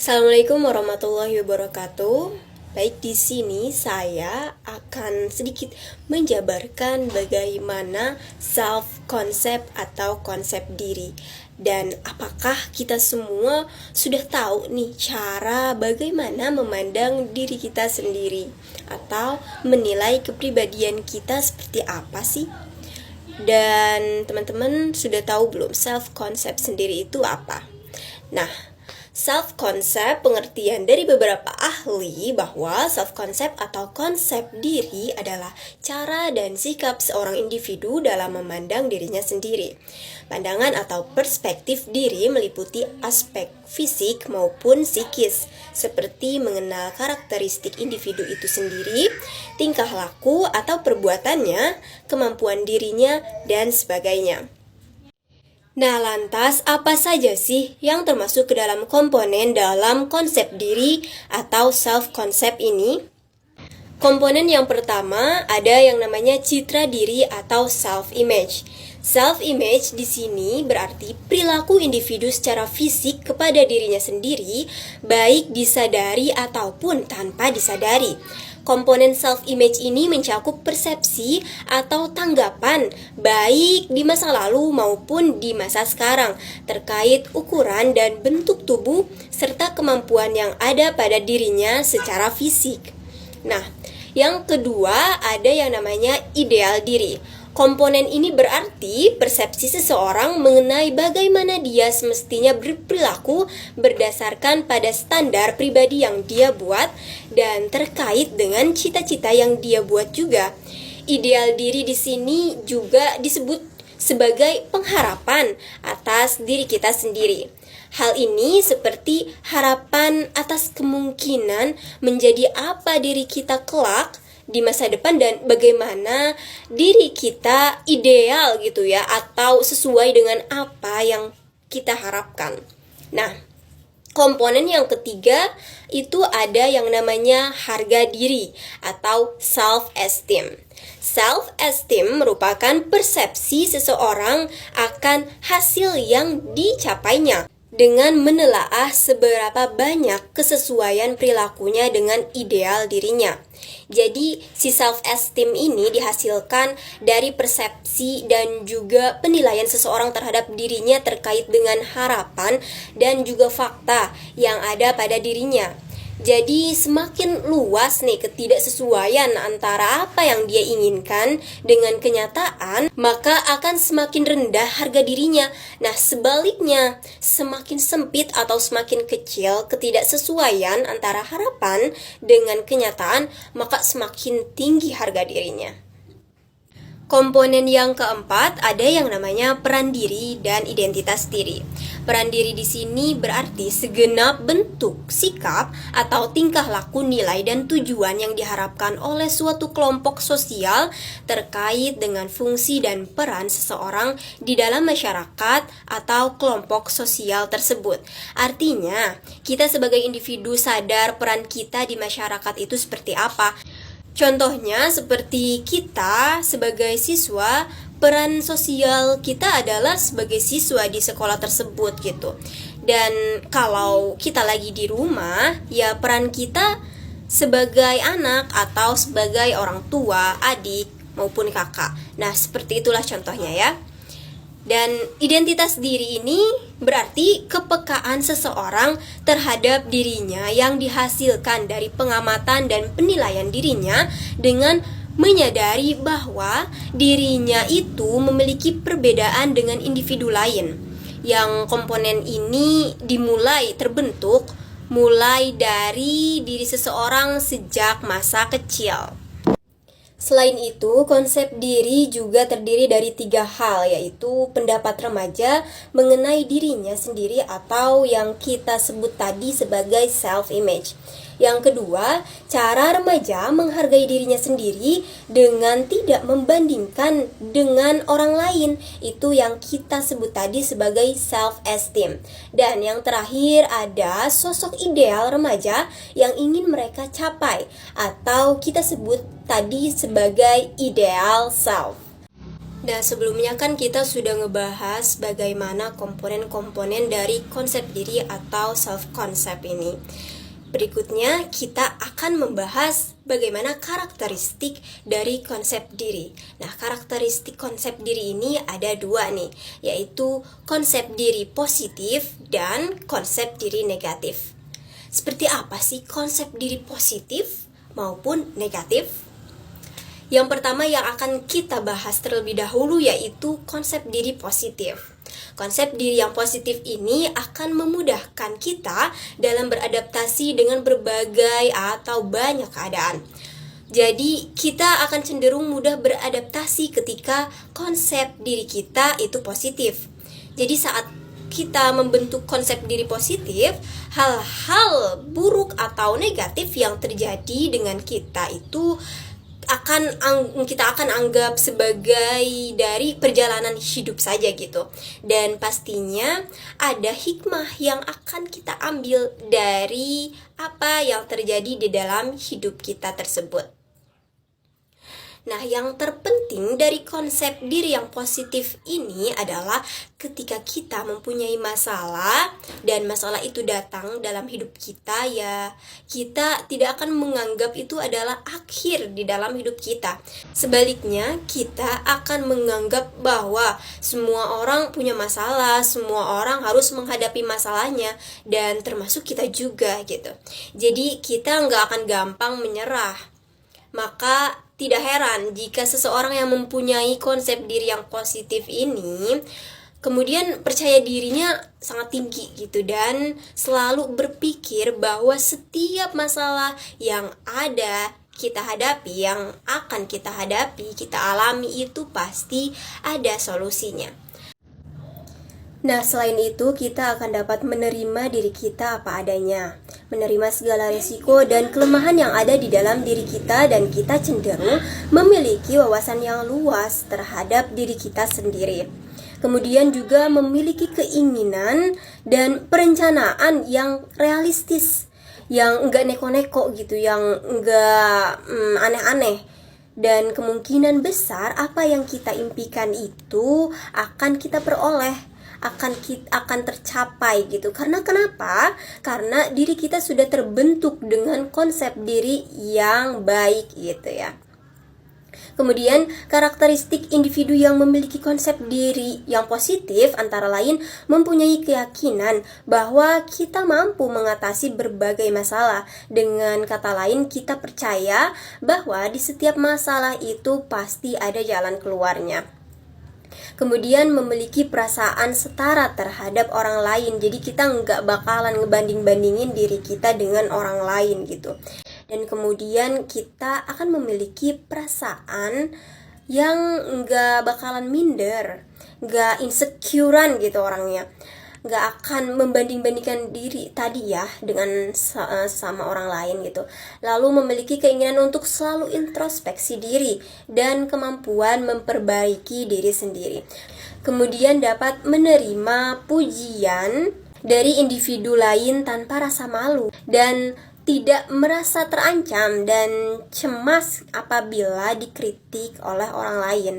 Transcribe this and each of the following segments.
Assalamualaikum warahmatullahi wabarakatuh. Baik, di sini saya akan sedikit menjabarkan bagaimana self concept atau konsep diri. Dan apakah kita semua sudah tahu nih cara bagaimana memandang diri kita sendiri atau menilai kepribadian kita seperti apa sih? Dan teman-teman sudah tahu belum self concept sendiri itu apa? Nah, self-concept pengertian dari beberapa ahli bahwa self-concept atau konsep diri adalah cara dan sikap seorang individu dalam memandang dirinya sendiri. Pandangan atau perspektif diri meliputi aspek fisik maupun psikis, seperti mengenal karakteristik individu itu sendiri, tingkah laku atau perbuatannya, kemampuan dirinya, dan sebagainya. Nah, lantas apa saja sih yang termasuk ke dalam komponen dalam konsep diri atau self-concept ini? Komponen yang pertama ada yang namanya citra diri atau self-image. Self-image di sini berarti perilaku individu secara fisik kepada dirinya sendiri, baik disadari ataupun tanpa disadari. Komponen self-image ini mencakup persepsi atau tanggapan baik di masa lalu maupun di masa sekarang terkait ukuran dan bentuk tubuh serta kemampuan yang ada pada dirinya secara fisik. Nah, yang kedua ada yang namanya ideal diri. Komponen ini berarti persepsi seseorang mengenai bagaimana dia semestinya berperilaku berdasarkan pada standar pribadi yang dia buat dan terkait dengan cita-cita yang dia buat juga. Ideal diri di sini juga disebut sebagai pengharapan atas diri kita sendiri. Hal ini seperti harapan atas kemungkinan menjadi apa diri kita kelak di masa depan dan bagaimana diri kita ideal gitu ya, atau sesuai dengan apa yang kita harapkan. Nah, komponen yang ketiga itu ada yang namanya harga diri atau self-esteem. Self-esteem merupakan persepsi seseorang akan hasil yang dicapainya dengan menelaah seberapa banyak kesesuaian perilakunya dengan ideal dirinya. Jadi, si self-esteem ini dihasilkan dari persepsi dan juga penilaian seseorang terhadap dirinya terkait dengan harapan dan juga fakta yang ada pada dirinya. Jadi semakin luas nih ketidaksesuaian antara apa yang dia inginkan dengan kenyataan, maka akan semakin rendah harga dirinya. Nah, sebaliknya, semakin sempit atau semakin kecil ketidaksesuaian antara harapan dengan kenyataan, maka semakin tinggi harga dirinya. Komponen yang keempat ada yang namanya peran diri dan identitas diri. Peran diri di sini berarti segenap bentuk, sikap, atau tingkah laku, nilai, dan tujuan yang diharapkan oleh suatu kelompok sosial terkait dengan fungsi dan peran seseorang di dalam masyarakat atau kelompok sosial tersebut. Artinya, kita sebagai individu sadar peran kita di masyarakat itu seperti apa. Contohnya seperti kita sebagai siswa, peran sosial kita adalah sebagai siswa di sekolah tersebut gitu. Dan kalau kita lagi di rumah, ya peran kita sebagai anak atau sebagai orang tua, adik maupun kakak. Nah, seperti itulah contohnya ya. Dan identitas diri ini berarti kepekaan seseorang terhadap dirinya yang dihasilkan dari pengamatan dan penilaian dirinya dengan menyadari bahwa dirinya itu memiliki perbedaan dengan individu lain. Yang komponen ini dimulai terbentuk mulai dari diri seseorang sejak masa kecil. Selain itu, konsep diri juga terdiri dari 3 hal, yaitu pendapat remaja mengenai dirinya sendiri atau yang kita sebut tadi sebagai self-image. Yang kedua, cara remaja menghargai dirinya sendiri dengan tidak membandingkan dengan orang lain. Itu yang kita sebut tadi sebagai self-esteem. Dan yang terakhir ada sosok ideal remaja yang ingin mereka capai atau kita sebut tadi sebagai ideal self. Nah, sebelumnya kan kita sudah ngebahas bagaimana komponen-komponen dari konsep diri atau self-concept ini. Berikutnya, kita akan membahas bagaimana karakteristik dari konsep diri. Nah, karakteristik konsep diri ini ada dua nih, yaitu konsep diri positif dan konsep diri negatif. Seperti apa sih konsep diri positif maupun negatif? Yang pertama yang akan kita bahas terlebih dahulu yaitu konsep diri positif. Konsep diri yang positif ini akan memudahkan kita dalam beradaptasi dengan berbagai atau banyak keadaan. Jadi kita akan cenderung mudah beradaptasi ketika konsep diri kita itu positif. Jadi saat kita membentuk konsep diri positif, hal-hal buruk atau negatif yang terjadi dengan kita itu kita akan anggap sebagai dari perjalanan hidup saja gitu. Dan pastinya ada hikmah yang akan kita ambil dari apa yang terjadi di dalam hidup kita tersebut. Nah, yang terpenting dari konsep diri yang positif ini adalah ketika kita mempunyai masalah dan masalah itu datang dalam hidup kita, ya kita tidak akan menganggap itu adalah akhir di dalam hidup kita. Sebaliknya, kita akan menganggap bahwa semua orang punya masalah, semua orang harus menghadapi masalahnya, dan termasuk kita juga gitu. Jadi kita nggak akan gampang menyerah. Maka tidak heran jika seseorang yang mempunyai konsep diri yang positif ini kemudian percaya dirinya sangat tinggi gitu, dan selalu berpikir bahwa setiap masalah yang ada kita hadapi, yang akan kita hadapi, kita alami itu pasti ada solusinya. Nah, selain itu kita akan dapat menerima diri kita apa adanya, menerima segala risiko dan kelemahan yang ada di dalam diri kita, dan kita cenderung memiliki wawasan yang luas terhadap diri kita sendiri. Kemudian juga memiliki keinginan dan perencanaan yang realistis, yang enggak neko-neko gitu, yang enggak aneh-aneh. Dan kemungkinan besar apa yang kita impikan itu akan kita peroleh, akan tercapai gitu. Karena kenapa? Karena diri kita sudah terbentuk dengan konsep diri yang baik gitu ya. Kemudian karakteristik individu yang memiliki konsep diri yang positif antara lain mempunyai keyakinan bahwa kita mampu mengatasi berbagai masalah. Dengan kata lain, kita percaya bahwa di setiap masalah itu pasti ada jalan keluarnya. Kemudian memiliki perasaan setara terhadap orang lain. Jadi kita nggak bakalan ngebanding-bandingin diri kita dengan orang lain gitu. Dan kemudian kita akan memiliki perasaan yang nggak bakalan minder, nggak insecurean gitu orangnya, nggak akan membanding-bandingkan diri tadi ya dengan sama orang lain gitu. Lalu memiliki keinginan untuk selalu introspeksi diri dan kemampuan memperbaiki diri sendiri. Kemudian dapat menerima pujian dari individu lain tanpa rasa malu, dan tidak merasa terancam dan cemas apabila dikritik oleh orang lain.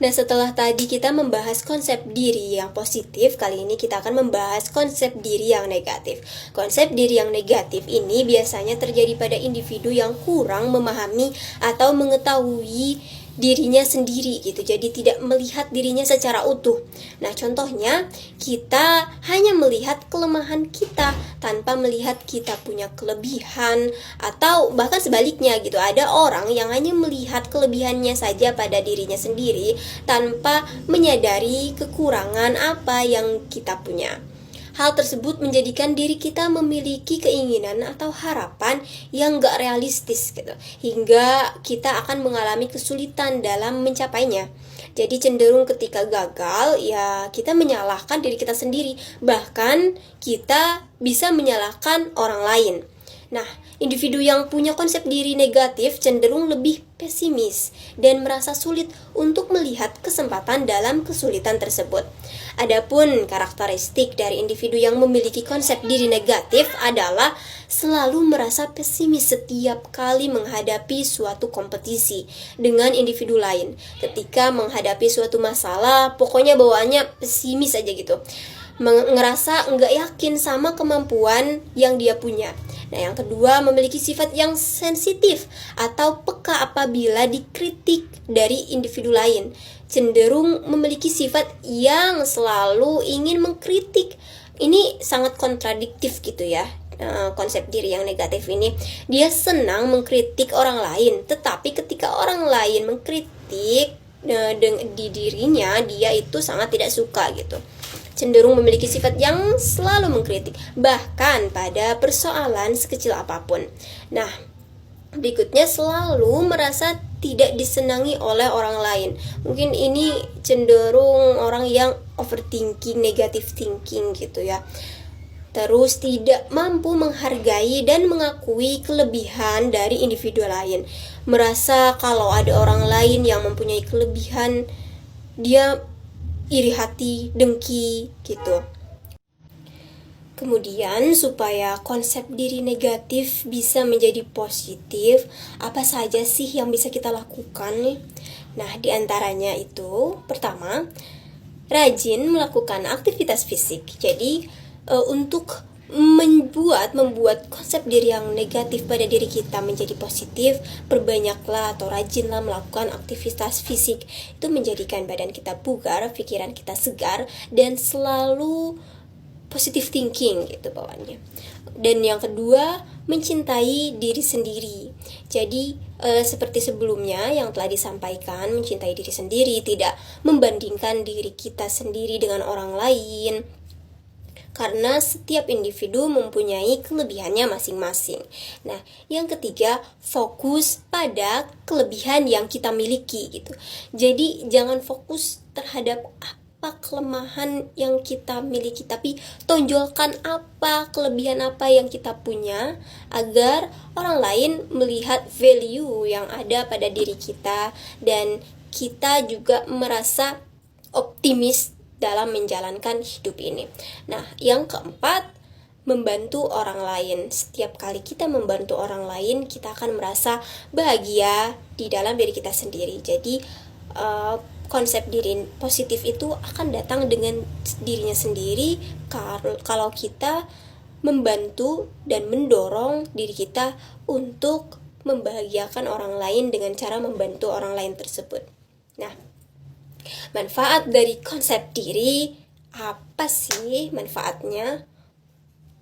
Nah, setelah tadi kita membahas konsep diri yang positif, kali ini kita akan membahas konsep diri yang negatif. Konsep diri yang negatif ini biasanya terjadi pada individu yang kurang memahami atau mengetahui dirinya sendiri gitu. Jadi tidak melihat dirinya secara utuh. Nah, contohnya kita hanya melihat kelemahan kita tanpa melihat kita punya kelebihan, atau bahkan sebaliknya gitu. Ada orang yang hanya melihat kelebihannya saja pada dirinya sendiri tanpa menyadari kekurangan apa yang kita punya. Hal tersebut menjadikan diri kita memiliki keinginan atau harapan yang gak realistis gitu, hingga kita akan mengalami kesulitan dalam mencapainya. Jadi cenderung ketika gagal, ya kita menyalahkan diri kita sendiri, bahkan kita bisa menyalahkan orang lain. Nah, individu yang punya konsep diri negatif cenderung lebih pesimis dan merasa sulit untuk melihat kesempatan dalam kesulitan tersebut. Adapun karakteristik dari individu yang memiliki konsep diri negatif adalah selalu merasa pesimis setiap kali menghadapi suatu kompetisi dengan individu lain. Ketika menghadapi suatu masalah, pokoknya bawaannya pesimis aja gitu. Ngerasa nggak yakin sama kemampuan yang dia punya. Nah, yang kedua, memiliki sifat yang sensitif atau peka apabila dikritik dari individu lain. Cenderung memiliki sifat yang selalu ingin mengkritik. Ini sangat kontradiktif gitu ya. Konsep diri yang negatif ini, dia senang mengkritik orang lain, tetapi ketika orang lain mengkritik di dirinya, dia itu sangat tidak suka gitu. Cenderung memiliki sifat yang selalu mengkritik, bahkan pada persoalan sekecil apapun. Nah, berikutnya, selalu merasa tidak disenangi oleh orang lain. Mungkin ini cenderung orang yang overthinking, negative thinking gitu ya. Terus tidak mampu menghargai dan mengakui kelebihan dari individu lain. Merasa kalau ada orang lain yang mempunyai kelebihan, dia iri hati, dengki gitu. Kemudian, supaya konsep diri negatif bisa menjadi positif, apa saja sih yang bisa kita lakukan nih? Nah, diantaranya itu, pertama, rajin melakukan aktivitas fisik. Jadi, untuk membuat konsep diri yang negatif pada diri kita menjadi positif, perbanyaklah atau rajinlah melakukan aktivitas fisik. Itu menjadikan badan kita bugar, pikiran kita segar, dan selalu positive thinking gitu bawaannya. Dan yang kedua, mencintai diri sendiri. Jadi seperti sebelumnya yang telah disampaikan, mencintai diri sendiri, tidak membandingkan diri kita sendiri dengan orang lain, karena setiap individu mempunyai kelebihannya masing-masing. Nah, yang ketiga, fokus pada kelebihan yang kita miliki gitu. Jadi jangan fokus terhadap apa kelemahan yang kita miliki, tapi tonjolkan apa kelebihan apa yang kita punya agar orang lain melihat value yang ada pada diri kita dan kita juga merasa optimis dalam menjalankan hidup ini. Nah, yang keempat, membantu orang lain. Setiap kali kita membantu orang lain, kita akan merasa bahagia di dalam diri kita sendiri. Jadi, konsep diri positif itu akan datang dengan dirinya sendiri kalau kita membantu dan mendorong diri kita untuk membahagiakan orang lain dengan cara membantu orang lain tersebut. Nah, manfaat dari konsep diri, apa sih manfaatnya?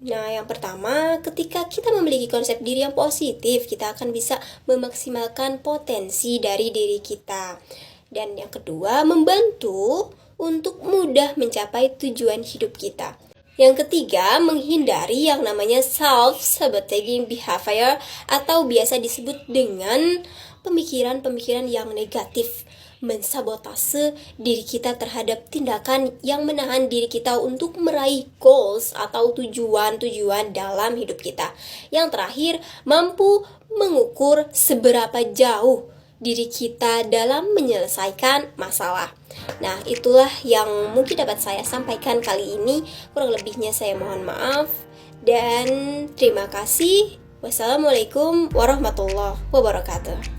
Nah, yang pertama, ketika kita memiliki konsep diri yang positif, kita akan bisa memaksimalkan potensi dari diri kita. Dan yang kedua, membantu untuk mudah mencapai tujuan hidup kita. Yang ketiga, menghindari yang namanya self-sabotaging behavior atau biasa disebut dengan pemikiran-pemikiran yang negatif, mensabotase diri kita terhadap tindakan yang menahan diri kita untuk meraih goals atau tujuan-tujuan dalam hidup kita. Yang terakhir, mampu mengukur seberapa jauh diri kita dalam menyelesaikan masalah. Nah, itulah yang mungkin dapat saya sampaikan kali ini. Kurang lebihnya saya mohon maaf dan terima kasih. Wassalamualaikum warahmatullahi wabarakatuh.